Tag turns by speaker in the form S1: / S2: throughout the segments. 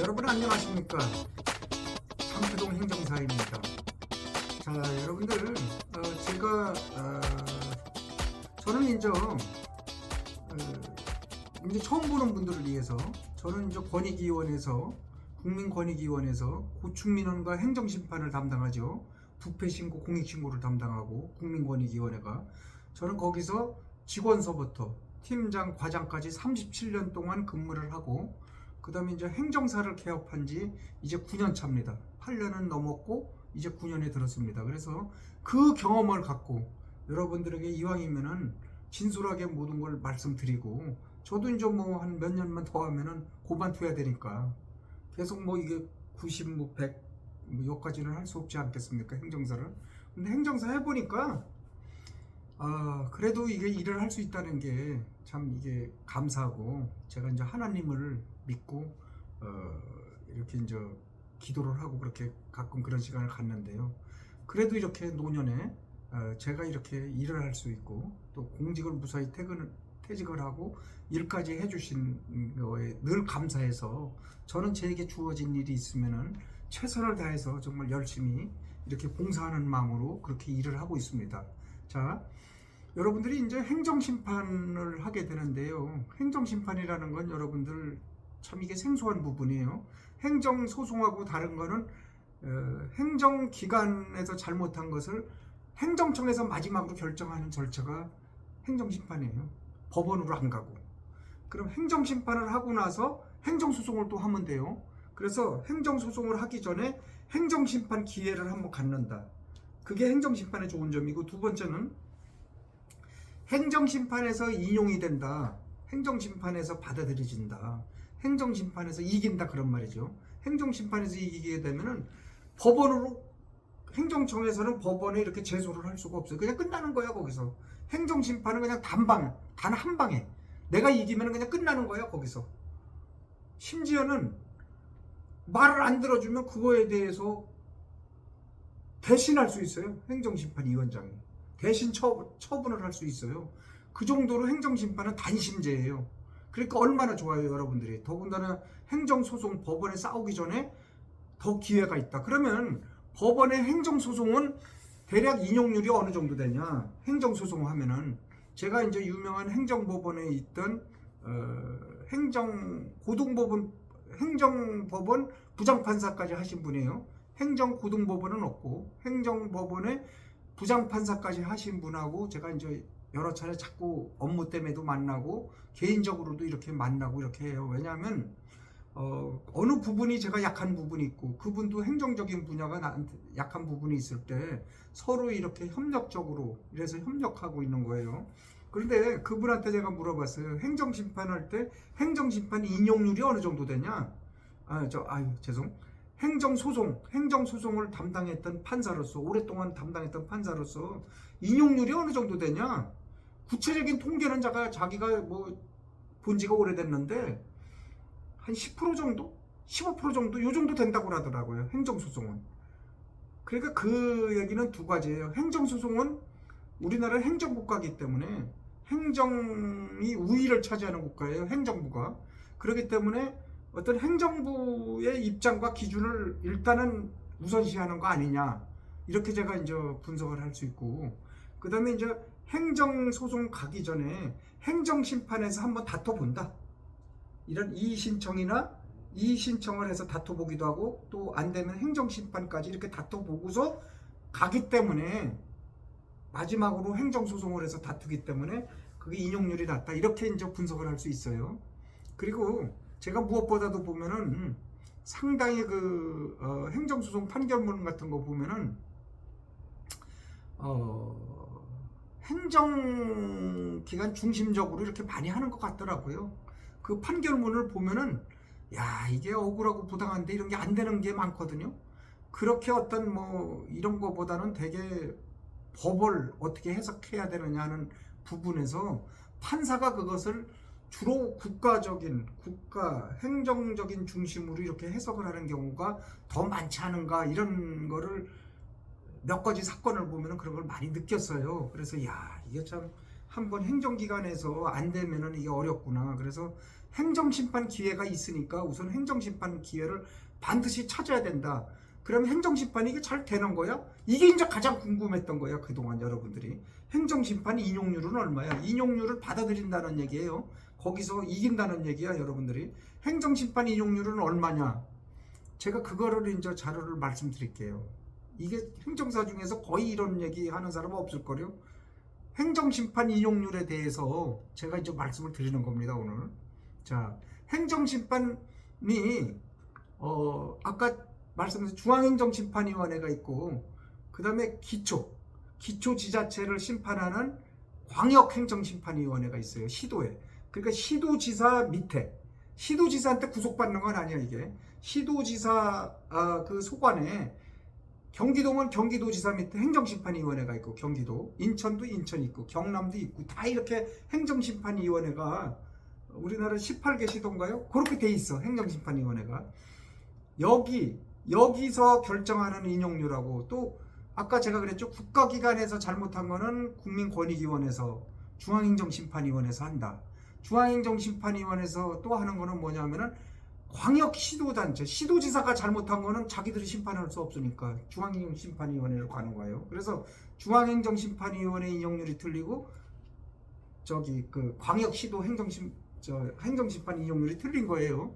S1: 여러분 안녕하십니까? 창표동 행정사입니다. 자, 여러분들 저는 이제 처음 보는 분들을 위해서 저는 이제 국민권익위원회에서 고충민원과 행정심판을 담당하죠. 부패신고, 공익신고를 담당하고 국민권익위원회가 저는 거기서 직원서부터 팀장, 과장까지 37년 동안 근무를 하고 그 다음에 이제 행정사를 개업한 지 이제 9년 차입니다. 8년은 넘었고 이제 9년에 들었습니다. 그래서 그 경험을 갖고 여러분들에게 이왕이면은 진솔하게 모든 걸 말씀드리고 저도 이제 뭐 한 몇 년만 더 하면은 고만둬야 되니까 계속 뭐 이게 90, 뭐 100, 뭐 여기까지는 할 수 없지 않겠습니까? 행정사를. 근데 행정사 해보니까 그래도 이게 일을 할 수 있다는 게 참 이게 감사하고 제가 이제 하나님을 믿고 이렇게 이제 기도를 하고 그렇게 가끔 그런 시간을 갖는데요. 그래도 이렇게 노년에 제가 이렇게 일을 할 수 있고 또 공직을 무사히 퇴직을 하고 일까지 해주신 거에 늘 감사해서 저는 제게 주어진 일이 있으면은 최선을 다해서 정말 열심히 이렇게 봉사하는 마음으로 그렇게 일을 하고 있습니다. 자, 여러분들이 이제 행정심판을 하게 되는데요. 행정심판이라는 건 여러분들 참 이게 생소한 부분이에요. 행정소송하고 다른 거는 행정기관에서 잘못한 것을 행정청에서 마지막으로 결정하는 절차가 행정심판이에요. 법원으로 안 가고. 그럼 행정심판을 하고 나서 행정소송을 또 하면 돼요. 그래서 행정소송을 하기 전에 행정심판 기회를 한번 갖는다. 그게 행정심판의 좋은 점이고, 두 번째는 행정심판에서 인용이 된다. 행정심판에서 받아들여진다. 행정심판에서 이긴다, 그런 말이죠. 행정심판에서 이기게 되면은 법원으로, 행정청에서는 법원에 이렇게 제소를 할 수가 없어요. 그냥 끝나는 거야, 거기서. 행정심판은 그냥 단 한 방에 내가 이기면 그냥 끝나는 거야, 거기서. 심지어는 말을 안 들어주면 그거에 대해서 대신할 수 있어요. 행정심판위원장이 대신 처분을 할 수 있어요. 그 정도로 행정심판은 단심제예요. 그러니까 얼마나 좋아요, 여러분들이. 더군다나 행정소송 법원에 싸우기 전에 더 기회가 있다. 그러면 법원의 행정소송은 대략 인용률이 어느 정도 되냐. 행정소송 하면은 제가 이제 유명한 행정법원에 있던 행정법원 부장판사까지 하신 분이에요. 행정고등법원은 없고 행정법원에 부장판사까지 하신 분하고 제가 이제 여러 차례 자꾸 업무 때문에도 만나고 개인적으로도 이렇게 만나고 이렇게 해요. 왜냐하면 어느 부분이 제가 약한 부분이 있고 그분도 행정적인 분야가 나한테 약한 부분이 있을 때 서로 이렇게 협력적으로 이래서 협력하고 있는 거예요. 그런데 그분한테 제가 물어봤어요. 행정심판할 때 행정심판 인용률이 어느 정도 되냐? 행정소송을 담당했던 판사로서, 오랫동안 담당했던 판사로서 인용률이 어느 정도 되냐? 구체적인 통계는 자기가 뭐 본 지가 오래됐는데 한 10% 정도? 15% 정도? 요 정도 된다고 하더라고요, 행정소송은. 그러니까 그 얘기는 두 가지예요. 행정소송은 우리나라는 행정국가이기 때문에 행정이 우위를 차지하는 국가예요, 행정부가. 그렇기 때문에 어떤 행정부의 입장과 기준을 일단은 우선시하는 거 아니냐, 이렇게 제가 이제 분석을 할 수 있고, 그 다음에 이제 행정소송 가기 전에 행정심판에서 한번 다퉈본다. 이런 이의신청을 해서 다퉈보기도 하고, 또 안 되면 행정심판까지 이렇게 다퉈보고서 가기 때문에, 마지막으로 행정소송을 해서 다투기 때문에 그게 인용률이 낮다, 이렇게 이제 분석을 할 수 있어요. 그리고 제가 무엇보다도 보면은 상당히 행정소송 판결문 같은 거 보면은 행정기관 중심적으로 이렇게 많이 하는 것 같더라고요. 그 판결문을 보면은 야, 이게 억울하고 부당한데 이런 게 안 되는 게 많거든요. 그렇게 어떤 뭐 이런 거보다는 되게 법을 어떻게 해석해야 되느냐는 부분에서 판사가 그것을 주로 행정적인 중심으로 이렇게 해석을 하는 경우가 더 많지 않은가, 이런 거를 몇 가지 사건을 보면은 그런 걸 많이 느꼈어요. 그래서 이게 참 한번 행정기관에서 안 되면은 이게 어렵구나. 그래서 행정심판 기회가 있으니까 우선 행정심판 기회를 반드시 찾아야 된다. 그럼 행정심판이 이게 잘 되는 거야? 이게 이제 가장 궁금했던 거야, 그동안 여러분들이. 행정심판 인용률은 얼마야? 인용률을 받아들인다는 얘기예요. 거기서 이긴다는 얘기야, 여러분들이. 행정심판 인용률은 얼마냐? 제가 그거를 이제 자료를 말씀드릴게요. 이게 행정사 중에서 거의 이런 얘기 하는 사람은 없을걸요? 행정심판 인용률에 대해서 제가 이제 말씀을 드리는 겁니다, 오늘. 자, 행정심판이, 아까 말씀드린 중앙행정심판위원회가 있고, 그 다음에 기초지자체를 심판하는 광역행정심판위원회가 있어요, 시도에. 그러니까 시도지사 밑에, 시도지사한테 구속받는 건 아니야, 이게. 시도지사, 그 소관에, 경기도면 경기도지사 밑에 행정심판위원회가 있고, 경기도, 인천도 인천 있고, 경남도 있고, 다 이렇게 행정심판위원회가 우리나라 18개 시도인가요? 그렇게 돼 있어, 행정심판위원회가. 여기서 결정하는 인용률하고, 또 아까 제가 그랬죠, 국가기관에서 잘못한 거는 국민권익위원회에서, 중앙행정심판위원회에서 한다. 중앙행정심판위원회에서 또 하는 거는 뭐냐면은 광역시도단체, 시도지사가 잘못한 거는 자기들이 심판할 수 없으니까 중앙행정심판위원회를 가는 거예요. 그래서 중앙행정심판위원회 인용률이 틀리고 그 광역시도 행정심판 인용률이 틀린 거예요.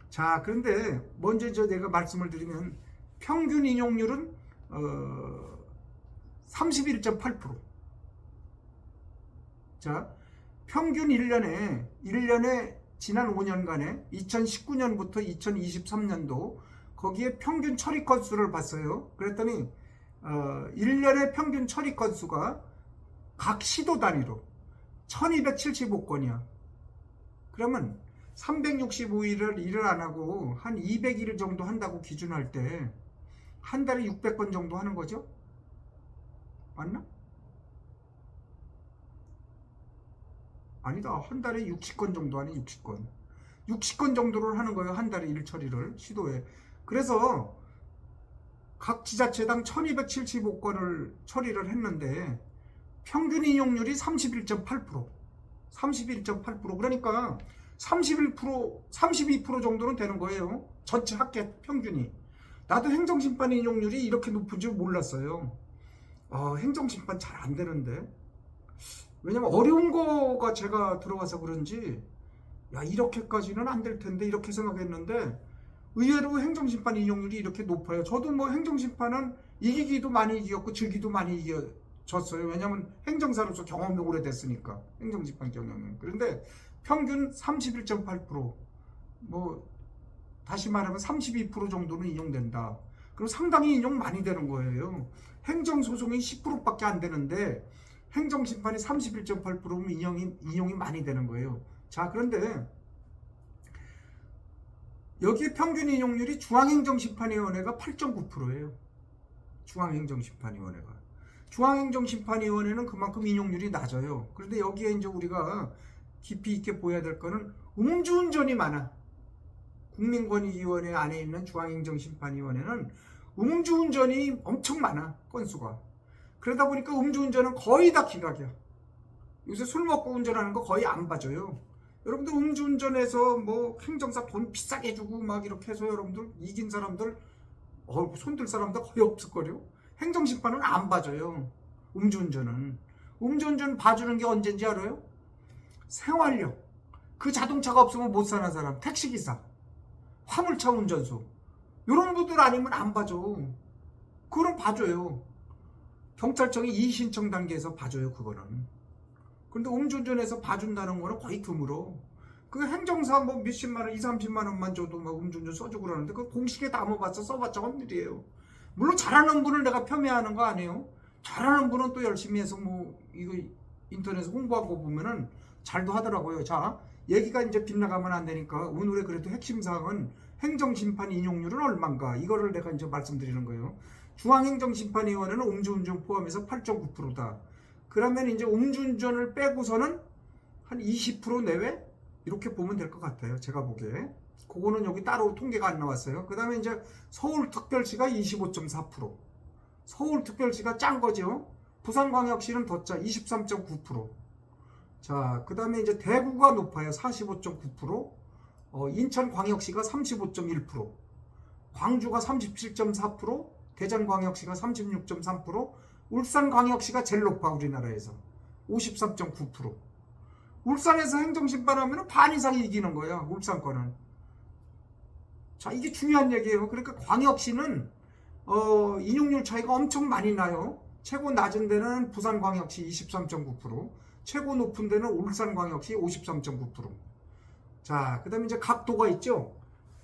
S1: 자, 그런데 먼저 내가 말씀을 드리면 평균 인용률은 31.8%. 자, 평균 1년에 지난 5년간에 2019년부터 2023년도 거기에 평균 처리 건수를 봤어요. 그랬더니 1년의 평균 처리 건수가 각 시도 단위로 1275건이야. 그러면 365일을 일을 안 하고 한 200일 정도 한다고 기준할 때 한 달에 600건 정도 하는 거죠? 맞나? 아니다. 한 달에 60건 정도 하네, 60건. 60건 정도를 하는 거예요, 한 달에 일 처리를, 시도에. 그래서 각 지자체당 1275건을 처리를 했는데 평균 인용률이 31.8%. 31.8%. 그러니까 32% 정도는 되는 거예요. 전체 학계 평균이. 나도 행정심판 인용률이 이렇게 높은 줄 몰랐어요. 행정심판 잘 안 되는데. 왜냐면 어려운 거가 제가 들어가서 그런지, 야, 이렇게까지는 안 될 텐데, 이렇게 생각했는데, 의외로 행정심판 인용률이 이렇게 높아요. 저도 뭐 행정심판은 이기기도 많이 이겼고, 지기도 많이 이겨졌어요. 왜냐면 행정사로서 경험이 오래됐으니까. 행정심판 경험은. 그런데 평균 31.8%, 뭐, 다시 말하면 32% 정도는 인용된다. 그럼 상당히 인용 많이 되는 거예요. 행정소송이 10%밖에 안 되는데, 행정심판이 31.8%면 인용이 많이 되는 거예요. 자, 그런데 여기에 평균 인용률이 중앙행정심판위원회가 8.9%예요. 중앙행정심판위원회가. 중앙행정심판위원회는 그만큼 인용률이 낮아요. 그런데 여기에 이제 우리가 깊이 있게 보여야 될 거는 음주운전이 많아. 국민권익위원회 안에 있는 중앙행정심판위원회는 음주운전이 엄청 많아, 건수가. 그러다 보니까 음주운전은 거의 다 기각이야. 요새 술 먹고 운전하는 거 거의 안 봐줘요. 여러분들 음주운전해서 뭐 행정사 돈 비싸게 주고 막 이렇게 해서 여러분들 이긴 사람들, 손들 사람들 거의 없을걸요. 행정심판은 안 봐줘요. 음주운전은. 음주운전 봐주는 게 언제인지 알아요? 생활력. 그 자동차가 없으면 못 사는 사람, 택시기사, 화물차 운전수, 이런 분들 아니면 안 봐줘. 그럼 봐줘요. 경찰청이 이의신청 단계에서 봐줘요, 그거는. 그런데 음주운전해서 봐준다는 거는 거의 드물어. 그 행정사 뭐 몇십만 원, 20-30만 원만 줘도 막 음주운전 써주고 그러는데 그 공식에 담아봤자 써봤자 헛일이에요. 물론 잘하는 분을 내가 폄훼하는 거 아니에요. 잘하는 분은 또 열심히 해서 뭐 이거 인터넷에 홍보한 거 보면은 잘도 하더라고요. 자, 얘기가 이제 빗나가면 안 되니까 오늘의 그래도 핵심 사항은 행정심판 인용률은 얼마인가, 이거를 내가 이제 말씀드리는 거예요. 중앙행정심판위원회는 음주운전 포함해서 8.9%다. 그러면 이제 음주운전을 빼고서는 한 20% 내외? 이렇게 보면 될 것 같아요, 제가 보기에. 그거는 여기 따로 통계가 안 나왔어요. 그 다음에 이제 서울특별시가 25.4%. 서울특별시가 짠 거죠. 부산광역시는 더 짜, 23.9%. 자, 그 다음에 이제 대구가 높아요. 45.9%, 인천광역시가 35.1%, 광주가 37.4%, 대전광역시가 36.3%, 울산광역시가 제일 높아, 우리나라에서. 53.9%. 울산에서 행정심판하면 반 이상이 이기는 거야, 울산 거는. 자, 이게 중요한 얘기예요. 그러니까 광역시는 인용률 차이가 엄청 많이 나요. 최고 낮은 데는 부산광역시 23.9%, 최고 높은 데는 울산광역시 53.9%. 자, 그 다음에 이제 각 도가 있죠.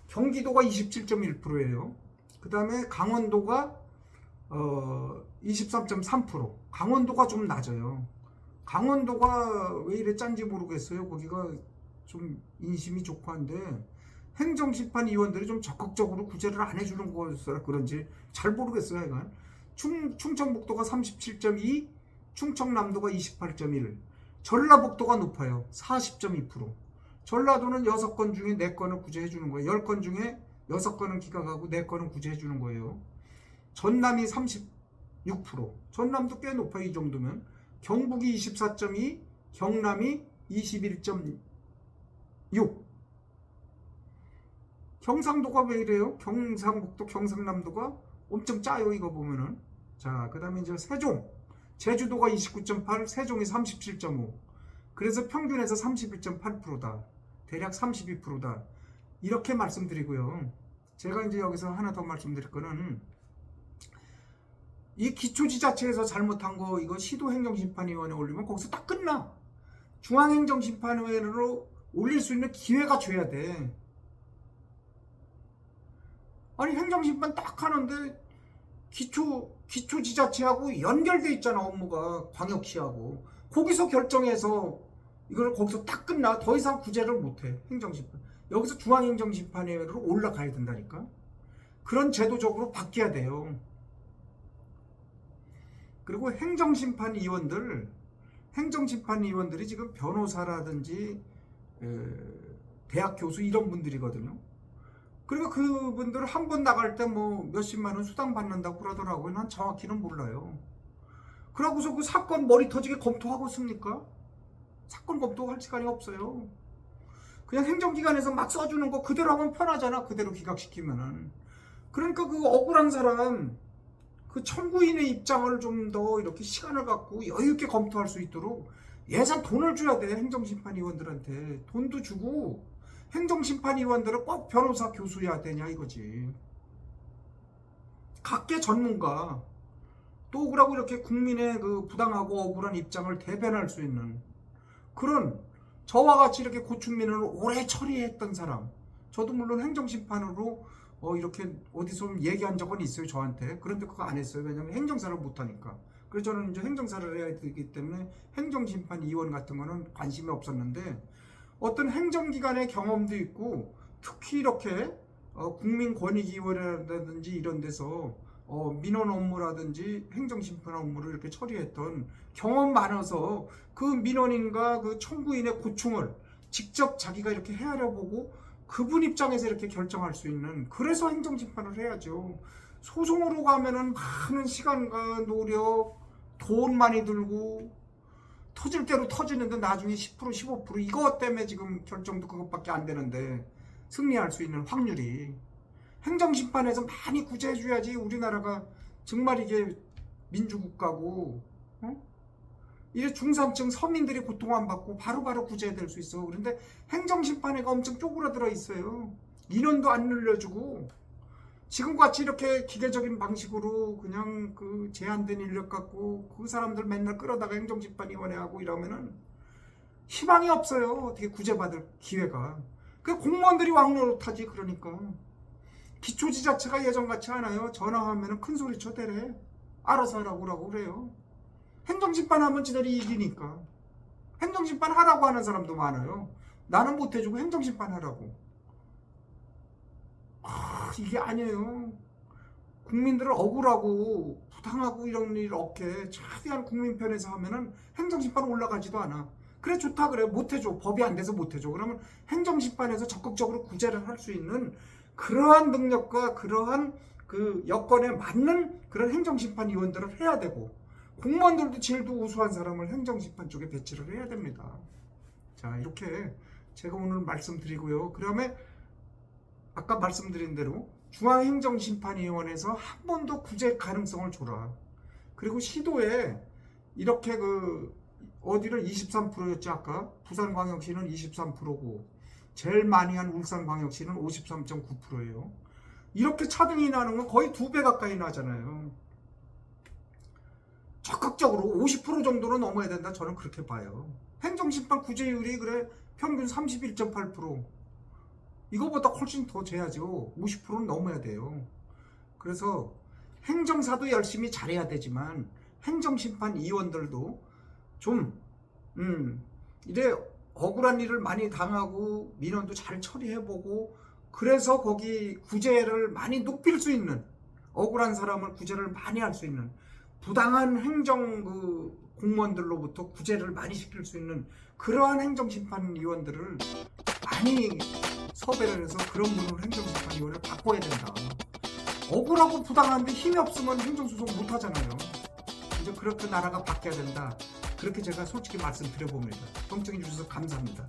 S1: 경기도가 27.1%예요. 그 다음에 강원도가 23.3%. 강원도가 좀 낮아요. 강원도가 왜 이래 짠지 모르겠어요. 거기가 좀 인심이 좋고 한데 행정심판위원들이 좀 적극적으로 구제를 안 해주는 거라 그런지 잘 모르겠어요. 이건. 충청북도가 37.2, 충청남도가 28.1, 전라북도가 높아요. 40.2%. 전라도는 6건 중에 4건을 구제해 주는 거예요. 10건 중에 6건은 기각하고 4건은 구제해 주는 거예요. 전남이 36%. 전남도 꽤 높아요. 이 정도면. 경북이 24.2, 경남이 21.6. 경상도가 왜 이래요? 경상북도, 경상남도가 엄청 짜요. 이거 보면은. 자, 그 다음에 이제 세종. 제주도가 29.8, 세종이 37.5. 그래서 평균에서 31.8%다. 대략 32%다. 이렇게 말씀드리고요. 제가 이제 여기서 하나 더 말씀드릴 거는 이 기초지자체에서 잘못한 거 이거 시도행정심판위원회에 올리면 거기서 딱 끝나. 중앙행정심판위원회로 올릴 수 있는 기회가 줘야 돼. 아니 행정심판 딱 하는데 기초지자체하고 연결돼 있잖아. 업무가 광역시하고. 거기서 결정해서 이걸 거기서 딱 끝나. 더 이상 구제를 못해. 행정심판. 여기서 중앙행정심판위원회로 올라가야 된다니까. 그런 제도적으로 바뀌어야 돼요. 그리고 행정심판위원들이 지금 변호사라든지 대학 교수 이런 분들이거든요. 그리고 그분들 한 번 나갈 때 뭐 몇십만 원 수당 받는다고 그러더라고요. 난 정확히는 몰라요. 그러고서 그 사건 머리 터지게 검토하고 있습니까? 사건 검토할 시간이 없어요. 그냥 행정기관에서 막 써주는 거 그대로 하면 편하잖아. 그대로 기각시키면은. 그러니까 그 억울한 사람, 그 청구인의 입장을 좀 더 이렇게 시간을 갖고 여유있게 검토할 수 있도록 예산 돈을 줘야 돼. 행정심판위원들한테. 돈도 주고 행정심판위원들은 꼭 변호사 교수여야 되냐 이거지. 각계 전문가. 또 그러고 이렇게 국민의 그 부당하고 억울한 입장을 대변할 수 있는 그런 저와 같이 이렇게 고충민을 오래 처리했던 사람. 저도 물론 행정심판으로 이렇게 어디서 얘기한 적은 있어요. 저한테. 그런데 그거 안 했어요. 왜냐면 행정사를 못하니까. 그래서 저는 이제 행정사를 해야 되기 때문에 행정심판위원 같은 거는 관심이 없었는데 어떤 행정기관의 경험도 있고 특히 이렇게 국민권익위원회라든지 이런 데서 민원 업무라든지 행정심판 업무를 이렇게 처리했던 경험 많아서 그 민원인과 그 청구인의 고충을 직접 자기가 이렇게 헤아려 보고 그분 입장에서 이렇게 결정할 수 있는, 그래서 행정심판을 해야죠. 소송으로 가면은 많은 시간과 노력, 돈 많이 들고 터질 대로 터지는데 나중에 10% 15% 이것 때문에 지금 결정도 그것밖에 안 되는데 승리할 수 있는 확률이. 행정심판에서 많이 구제해줘야지 우리나라가 정말 이게 민주국가고 이래 중산층 서민들이 고통 안 받고 바로바로 구제될 수 있어. 그런데 행정심판회가 엄청 쪼그라들어 있어요. 인원도 안 늘려주고 지금같이 이렇게 기계적인 방식으로 그냥 그 제한된 인력 갖고 그 사람들 맨날 끌어다가 행정심판위원회 하고 이러면은 희망이 없어요. 어떻게 구제받을 기회가. 그 공무원들이 왕노릇하지. 그러니까 기초지자체가 예전같이 않아요. 전화하면은 큰소리 쳐대래. 알아서 하라고 그래요. 행정심판 하면 지들이 이기니까. 행정심판 하라고 하는 사람도 많아요. 나는 못해주고 행정심판 하라고. 이게 아니에요. 국민들을 억울하고 부당하고 이런 일 없게 최대한 국민 편에서 하면은 행정심판 올라가지도 않아. 그래 좋다 그래. 못해줘. 법이 안 돼서 못해줘. 그러면 행정심판에서 적극적으로 구제를 할 수 있는 그러한 능력과 그러한 그 여건에 맞는 그런 행정심판위원들을 해야 되고, 공무원들도 질도 우수한 사람을 행정심판 쪽에 배치를 해야 됩니다. 자, 이렇게 제가 오늘 말씀드리고요. 그 다음에 아까 말씀드린 대로 중앙행정심판위원회에서 한 번 더 구제 가능성을 줘라. 그리고 시도에 이렇게 어디를 23%였죠 아까? 부산광역시는 23%고 제일 많이 한 울산광역시는 53.9%예요. 이렇게 차등이 나는 건 거의 2배 가까이 나잖아요. 적극적으로 50% 정도는 넘어야 된다. 저는 그렇게 봐요. 행정심판 구제율이 그래 평균 31.8%. 이거보다 훨씬 더 돼야죠. 50%는 넘어야 돼요. 그래서 행정사도 열심히 잘해야 되지만 행정심판 위원들도 좀 이래 억울한 일을 많이 당하고 민원도 잘 처리해보고 그래서 거기 구제를 많이 높일 수 있는 억울한 사람을 구제를 많이 할 수 있는 부당한 행정 공무원들로부터 구제를 많이 시킬 수 있는 그러한 행정심판위원들을 많이 섭외를 해서 그런 분을 행정심판위원을 바꿔야 된다. 억울하고 부당한데 힘이 없으면 행정소송 못 하잖아요. 이제 그렇게 나라가 바뀌어야 된다. 그렇게 제가 솔직히 말씀드려봅니다. 경청해 주셔서 감사합니다.